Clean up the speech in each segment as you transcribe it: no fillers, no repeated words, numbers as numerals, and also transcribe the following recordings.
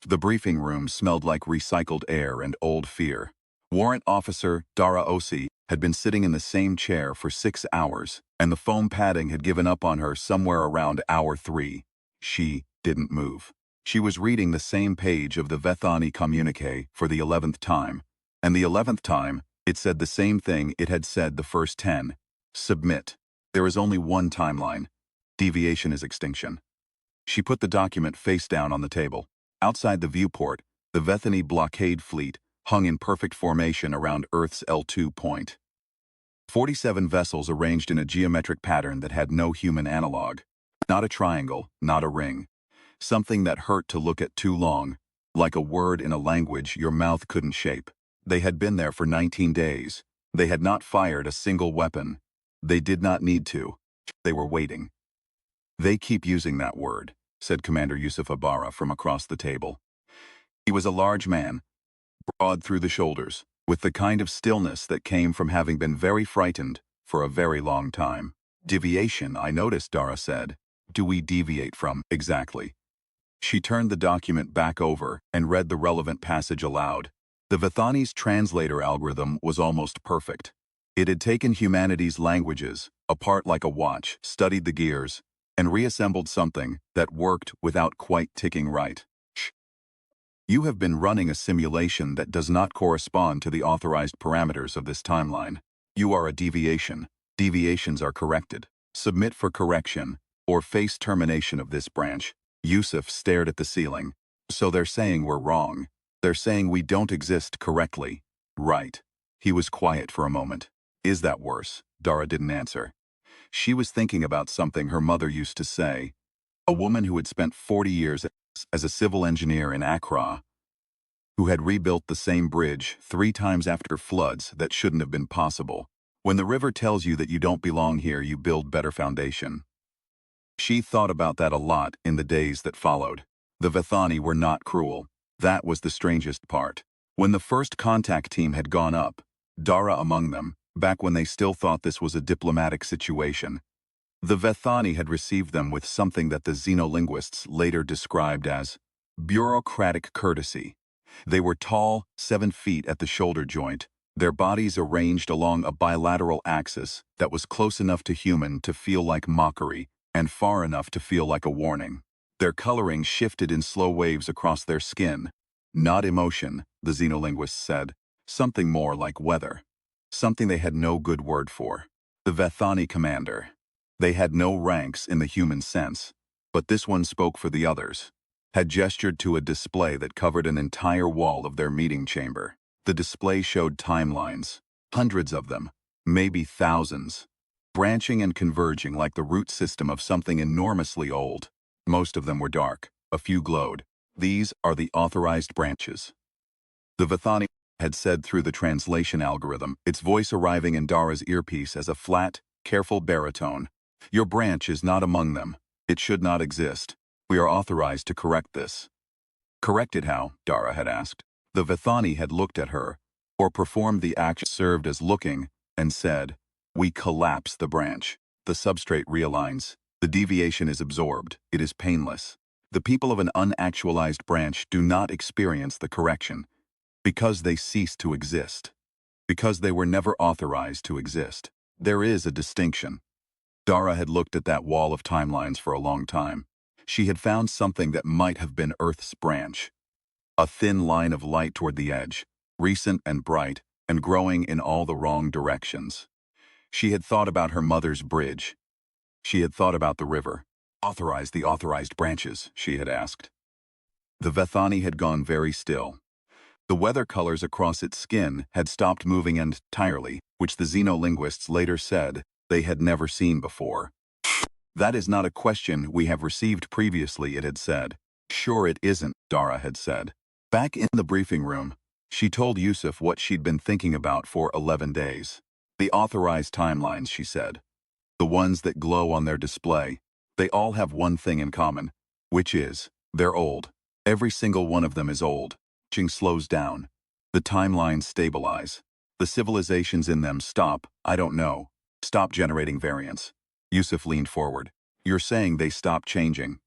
The briefing room smelled like recycled air and old fear. Warrant Officer Dara Osi had been sitting in the same chair for 6 hours, and the foam padding had given up on her somewhere around hour 3. She didn't move. She was reading the same page of the Vethani communique for the 11th time, and the 11th time, it said the same thing it had said the first 10. Submit. There is only one timeline. Deviation is extinction. She put the document face down on the table. Outside the viewport, the Vethani blockade fleet hung in perfect formation around Earth's L2 point. 47 vessels arranged in a geometric pattern that had no human analog. Not a triangle, not a ring. Something that hurt to look at too long, like a word in a language your mouth couldn't shape. They had been there for 19 days. They had not fired a single weapon. They did not need to. They were waiting. "They keep using that word," said Commander Yusuf Ibarra from across the table. He was a large man, broad through the shoulders, with the kind of stillness that came from having been very frightened for a very long time. "Deviation, I noticed," Dara said. "Do we deviate from exactly?" She turned the document back over and read the relevant passage aloud. The Vethani's translator algorithm was almost perfect. It had taken humanity's languages, apart like a watch, studied the gears, and reassembled something that worked without quite ticking right. "You have been running a simulation that does not correspond to the authorized parameters of this timeline. You are a deviation. Deviations are corrected. Submit for correction, or face termination of this branch." Yusuf stared at the ceiling. "So they're saying we're wrong. They're saying we don't exist correctly." "Right." He was quiet for a moment. "Is that worse?" Dara didn't answer. She was thinking about something her mother used to say. A woman who had spent 40 years as a civil engineer in Accra, who had rebuilt the same bridge 3 times after floods that shouldn't have been possible. When the river tells you that you don't belong here, you build better foundation. She thought about that a lot in the days that followed. The Vethani were not cruel. That was the strangest part. When the first contact team had gone up, Dara among them, back when they still thought this was a diplomatic situation, the Vethani had received them with something that the xenolinguists later described as bureaucratic courtesy. They were tall, 7 feet at the shoulder joint, their bodies arranged along a bilateral axis that was close enough to human to feel like mockery, and far enough to feel like a warning. Their coloring shifted in slow waves across their skin. Not emotion, the xenolinguists said. Something more like weather. Something they had no good word for. The Vethani commander. They had no ranks in the human sense, but this one spoke for the others. Had gestured to a display that covered an entire wall of their meeting chamber. The display showed timelines. Hundreds of them. Maybe thousands. Branching and converging like the root system of something enormously old. Most of them were dark, a few glowed. "These are the authorized branches." The Vethani had said through the translation algorithm, its voice arriving in Dara's earpiece as a flat, careful baritone. "Your branch is not among them. It should not exist. We are authorized to correct this." "Correct it how?" Dara had asked. The Vethani had looked at her, or performed the act served as looking, and said, "We collapse the branch. The substrate realigns. The deviation is absorbed. It is painless. The people of an unactualized branch do not experience the correction because they cease to exist. Because they were never authorized to exist. There is a distinction." Dara had looked at that wall of timelines for a long time. She had found something that might have been Earth's branch. A thin line of light toward the edge, recent and bright, and growing in all the wrong directions. She had thought about her mother's bridge. She had thought about the river. "Authorize the authorized branches," she had asked. The Vethani had gone very still. The weather colors across its skin had stopped moving entirely, which the xenolinguists later said they had never seen before. "That is not a question we have received previously," it had said. "Sure it isn't," Dara had said. Back in the briefing room, she told Yusuf what she'd been thinking about for 11 days. "The authorized timelines," she said. "The ones that glow on their display. They all have one thing in common, which is, they're old. Every single one of them is old. Aging slows down. The timelines stabilize. The civilizations in them stop, I don't know, stop generating variants." Yusuf leaned forward. "You're saying they stop changing."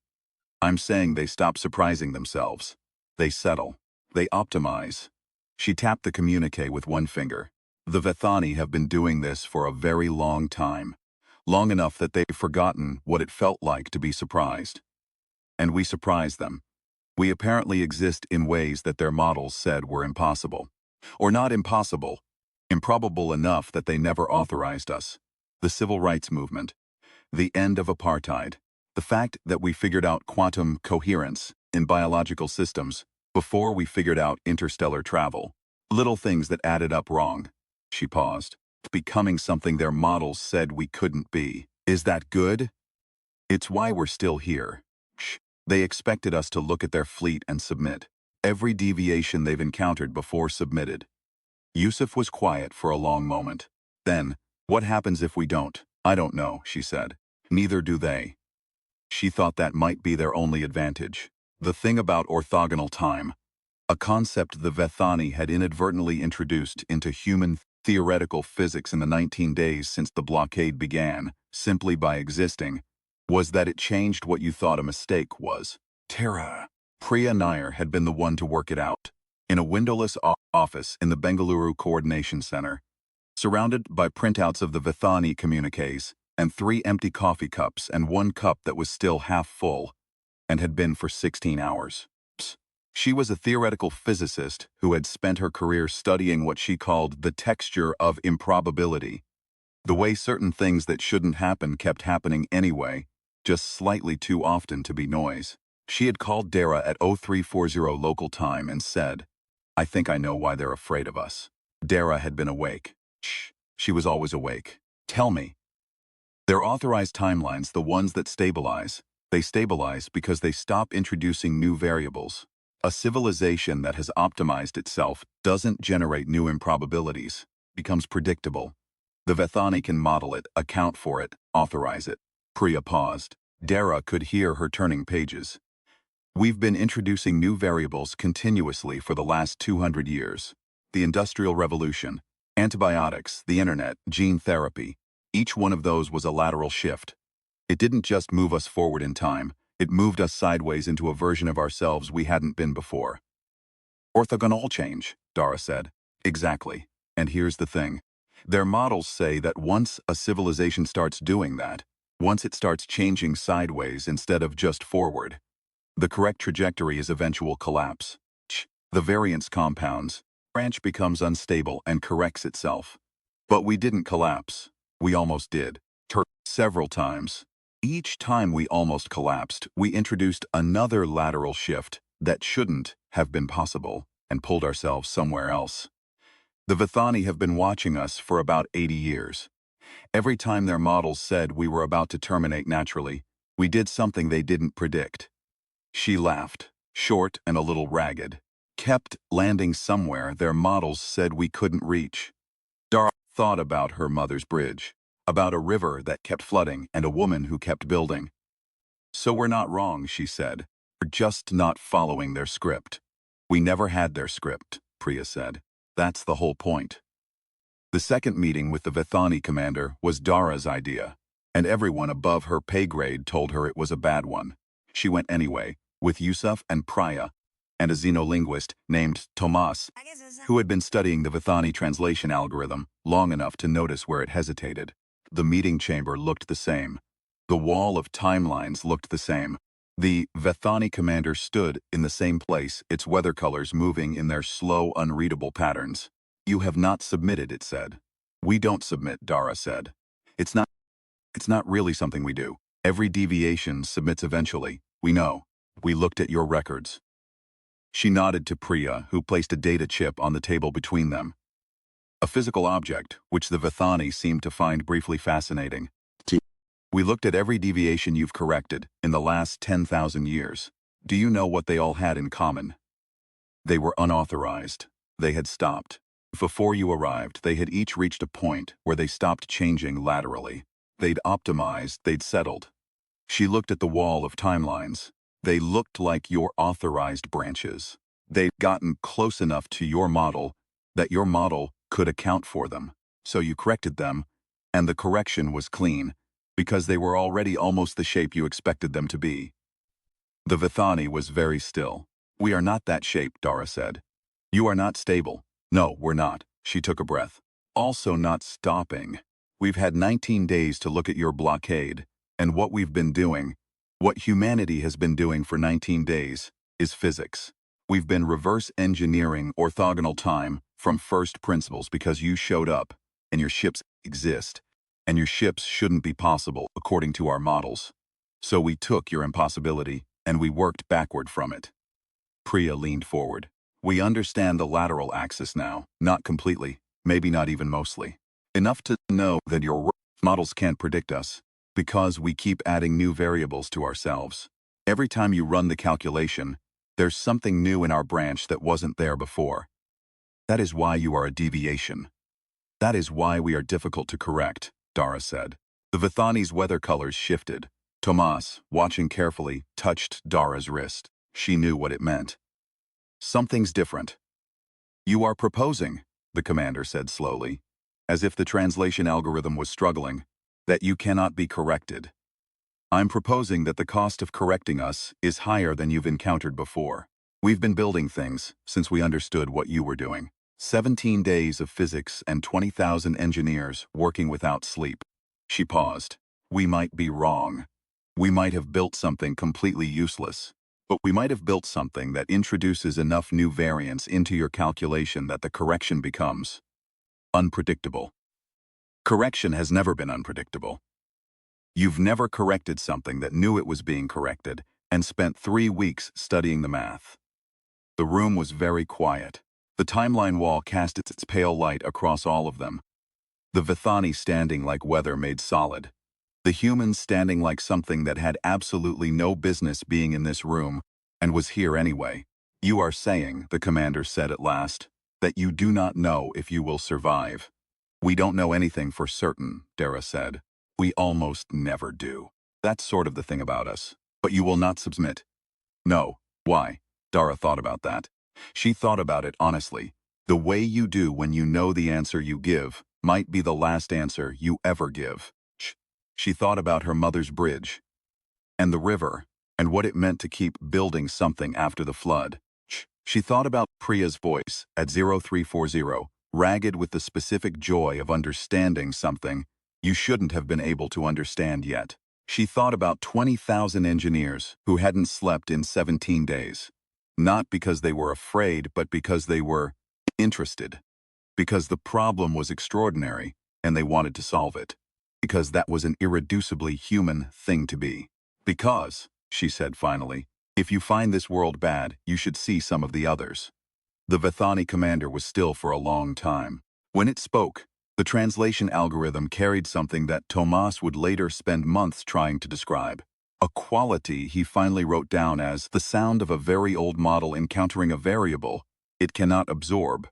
"I'm saying they stop surprising themselves." They settle. They optimize. She tapped the communique with one finger. The Vethani have been doing this for a very long time. Long enough that they've forgotten what it felt like to be surprised. And we surprise them. We apparently exist in ways that their models said were impossible. Or not impossible. Improbable enough that they never authorized us. The civil rights movement. The end of apartheid. The fact that we figured out quantum coherence in biological systems before we figured out interstellar travel. Little things that added up wrong. She paused. Becoming something their models said we couldn't be. Is that good? It's why we're still here. Shh. They expected us to look at their fleet and submit. Every deviation they've encountered before submitted. Yusuf was quiet for a long moment. Then, what happens if we don't? I don't know, she said. Neither do they. She thought that might be their only advantage. The thing about orthogonal time, a concept the Vethani had inadvertently introduced into human theoretical physics in the 19 days since the blockade began, simply by existing, was that it changed what you thought a mistake was. Terra. Priya Nair had been the one to work it out. In a windowless office in the Bengaluru Coordination Center, surrounded by printouts of the Vethani communiques, and 3 empty coffee cups and 1 cup that was still half full, and had been for 16 hours. She was a theoretical physicist who had spent her career studying what she called the texture of improbability. The way certain things that shouldn't happen kept happening anyway, just slightly too often to be noise. She had called Dara at 0340 local time and said, "I think I know why they're afraid of us." Dara had been awake. Shh, she was always awake. "Tell me." Their authorized timelines, the ones that stabilize, they stabilize because they stop introducing new variables. A civilization that has optimized itself doesn't generate new improbabilities, becomes predictable. The Vethani can model it, account for it, authorize it. Priya paused. Dara could hear her turning pages. We've been introducing new variables continuously for the last 200 years. The Industrial Revolution, antibiotics, the internet, gene therapy. Each one of those was a lateral shift. It didn't just move us forward in time, it moved us sideways into a version of ourselves we hadn't been before. Orthogonal change, Dara said. Exactly. And here's the thing. Their models say that once a civilization starts doing that, once it starts changing sideways instead of just forward, the correct trajectory is eventual collapse. The variance compounds, branch becomes unstable and corrects itself. But we didn't collapse. We almost did. Several times. Each time we almost collapsed, we introduced another lateral shift that shouldn't have been possible and pulled ourselves somewhere else. The Vethani have been watching us for about 80 years. Every time their models said we were about to terminate naturally, we did something they didn't predict. She laughed, short and a little ragged. Kept landing somewhere their models said we couldn't reach. Dara thought about her mother's bridge, about a river that kept flooding and a woman who kept building. So we're not wrong, she said. We're just not following their script. We never had their script, Priya said. That's the whole point. The second meeting with the Vethani commander was Dara's idea, and everyone above her pay grade told her it was a bad one. She went anyway, with Yusuf and Priya, and a xenolinguist named Tomas, who had been studying the Vethani translation algorithm long enough to notice where it hesitated. The meeting chamber looked the same. The wall of timelines looked the same. The Vethani commander stood in the same place, its weather colors moving in their slow, unreadable patterns. "You have not submitted," it said. "We don't submit," Dara said. It's not really something we do. Every deviation submits eventually. We know. We looked at your records." She nodded to Priya, who placed a data chip on the table between them. A physical object, which the Vethani seemed to find briefly fascinating. "We looked at every deviation you've corrected in the last 10,000 years. Do you know what they all had in common? They were unauthorized. They had stopped. Before you arrived, they had each reached a point where they stopped changing laterally. They'd optimized, they'd settled." She looked at the wall of timelines. "They looked like your authorized branches. They'd gotten close enough to your model that your model could account for them. So you corrected them, and the correction was clean, because they were already almost the shape you expected them to be." The Vethani was very still. We are not that shape, Dara said. You are not stable. No, we're not. She took a breath. Also not stopping. We've had 19 days to look at your blockade, and what we've been doing, what humanity has been doing for 19 days, is physics. We've been reverse engineering orthogonal time from first principles because you showed up, and your ships exist, and your ships shouldn't be possible according to our models. So we took your impossibility, and we worked backward from it. Priya leaned forward. We understand the lateral axis now, not completely, maybe not even mostly. Enough to know that your models can't predict us, because we keep adding new variables to ourselves. Every time you run the calculation, there's something new in our branch that wasn't there before. That is why you are a deviation. That is why we are difficult to correct, Dara said. The Vithani's weather colors shifted. Tomas, watching carefully, touched Dara's wrist. She knew what it meant. Something's different. You are proposing, the commander said slowly, as if the translation algorithm was struggling, that you cannot be corrected. I'm proposing that the cost of correcting us is higher than you've encountered before. We've been building things since we understood what you were doing. 17 days of physics and 20,000 engineers working without sleep. She paused. We might be wrong. We might have built something completely useless. But we might have built something that introduces enough new variance into your calculation that the correction becomes unpredictable. Correction has never been unpredictable. You've never corrected something that knew it was being corrected and spent 3 weeks studying the math. The room was very quiet. The timeline wall cast its pale light across all of them. The Vithani standing like weather made solid. The humans standing like something that had absolutely no business being in this room, and was here anyway. You are saying, the commander said at last, that you do not know if you will survive. We don't know anything for certain, Dara said. We almost never do. That's sort of the thing about us. But you will not submit. No. Why? Dara thought about that. She thought about it honestly. The way you do when you know the answer you give might be the last answer you ever give. She thought about her mother's bridge, and the river, and what it meant to keep building something after the flood. She thought about Priya's voice at 0340, ragged with the specific joy of understanding something you shouldn't have been able to understand yet. She thought about 20,000 engineers who hadn't slept in 17 days. Not because they were afraid, but because they were interested. Because the problem was extraordinary, and they wanted to solve it. Because that was an irreducibly human thing to be. Because, she said finally, if you find this world bad, you should see some of the others. The Vithani commander was still for a long time. When it spoke, the translation algorithm carried something that Tomas would later spend months trying to describe. A quality he finally wrote down as the sound of a very old model encountering a variable it cannot absorb.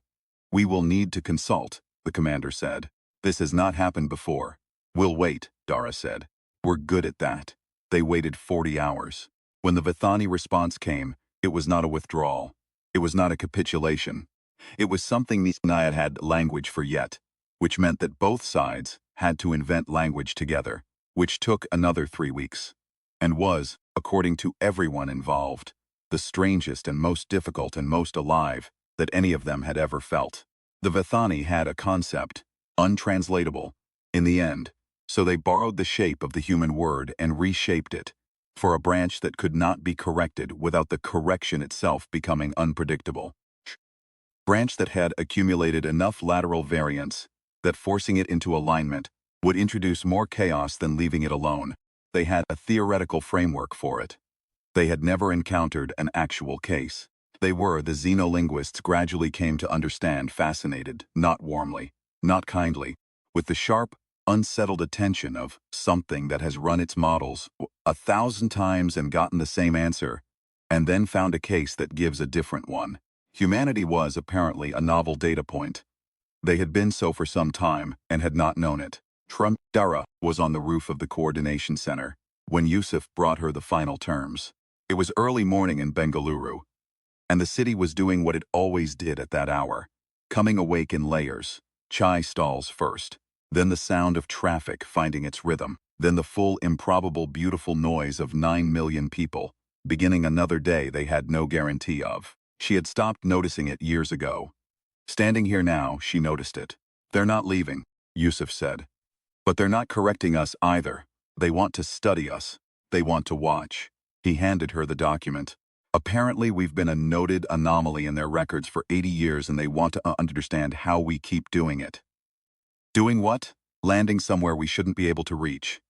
We will need to consult, the commander said. This has not happened before. We'll wait, Dara said. We're good at that. They waited 40 hours. When the Vithani response came, it was not a withdrawal. It was not a capitulation. It was something these Naiad had language for yet, which meant that both sides had to invent language together, which took another 3 weeks, and was, according to everyone involved, the strangest and most difficult and most alive that any of them had ever felt. The Vithani had a concept, untranslatable, in the end, so they borrowed the shape of the human word and reshaped it, for a branch that could not be corrected without the correction itself becoming unpredictable. Branch that had accumulated enough lateral variance that forcing it into alignment would introduce more chaos than leaving it alone. They had a theoretical framework for it. They had never encountered an actual case. They were, the xenolinguists gradually came to understand, fascinated, not warmly, not kindly, with the sharp, unsettled attention of something that has run its models 1,000 times and gotten the same answer, and then found a case that gives a different one. Humanity was, apparently, a novel data point. They had been so for some time and had not known it. Dara was on the roof of the coordination center when Yusuf brought her the final terms. It was early morning in Bengaluru, and the city was doing what it always did at that hour, coming awake in layers. Chai stalls first, then the sound of traffic finding its rhythm, then the full, improbable, beautiful noise of 9 million people, beginning another day they had no guarantee of. She had stopped noticing it years ago. Standing here now, she noticed it. They're not leaving, Yusuf said. But they're not correcting us either. They want to study us. They want to watch. He handed her the document. Apparently, we've been a noted anomaly in their records for 80 years and they want to understand how we keep doing it. Doing what? Landing somewhere we shouldn't be able to reach.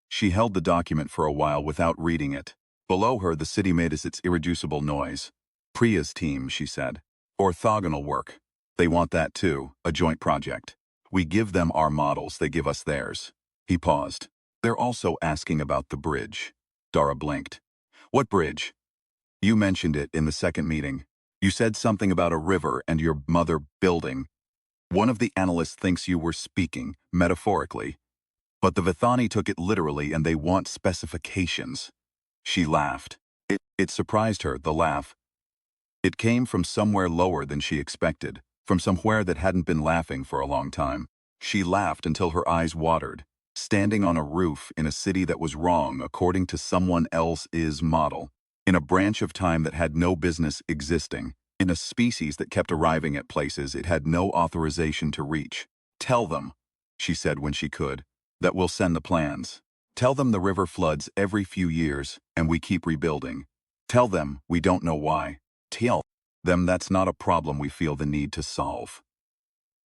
She held the document for a while without reading it. Below her, the city made its irreducible noise. Priya's team, she said. Orthogonal work. They want that too, a joint project. We give them our models, they give us theirs. He paused. They're also asking about the bridge. Dara blinked. What bridge? You mentioned it in the second meeting. You said something about a river and your mother building. One of the analysts thinks you were speaking, metaphorically. But the Vithani took it literally and they want specifications. She laughed. It surprised her, the laugh. It came from somewhere lower than she expected, from somewhere that hadn't been laughing for a long time. She laughed until her eyes watered, standing on a roof in a city that was wrong according to someone else's model, in a branch of time that had no business existing, in a species that kept arriving at places it had no authorization to reach. Tell them, she said when she could, that we'll send the plans. Tell them the river floods every few years and we keep rebuilding. Tell them we don't know why. Tell them that's not a problem we feel the need to solve.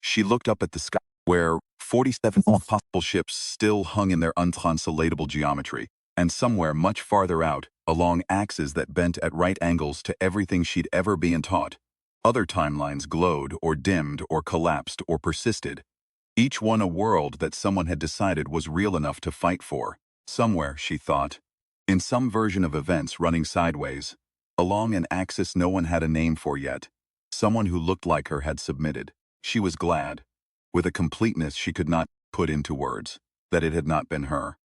She looked up at the sky where 47 possible ships still hung in their untranslatable geometry, and somewhere much farther out, along axes that bent at right angles to everything she'd ever been taught, other timelines glowed or dimmed or collapsed or persisted, each one a world that someone had decided was real enough to fight for. Somewhere, she thought, in some version of events running sideways, along an axis no one had a name for yet, someone who looked like her had submitted. She was glad, with a completeness she could not put into words, that it had not been her.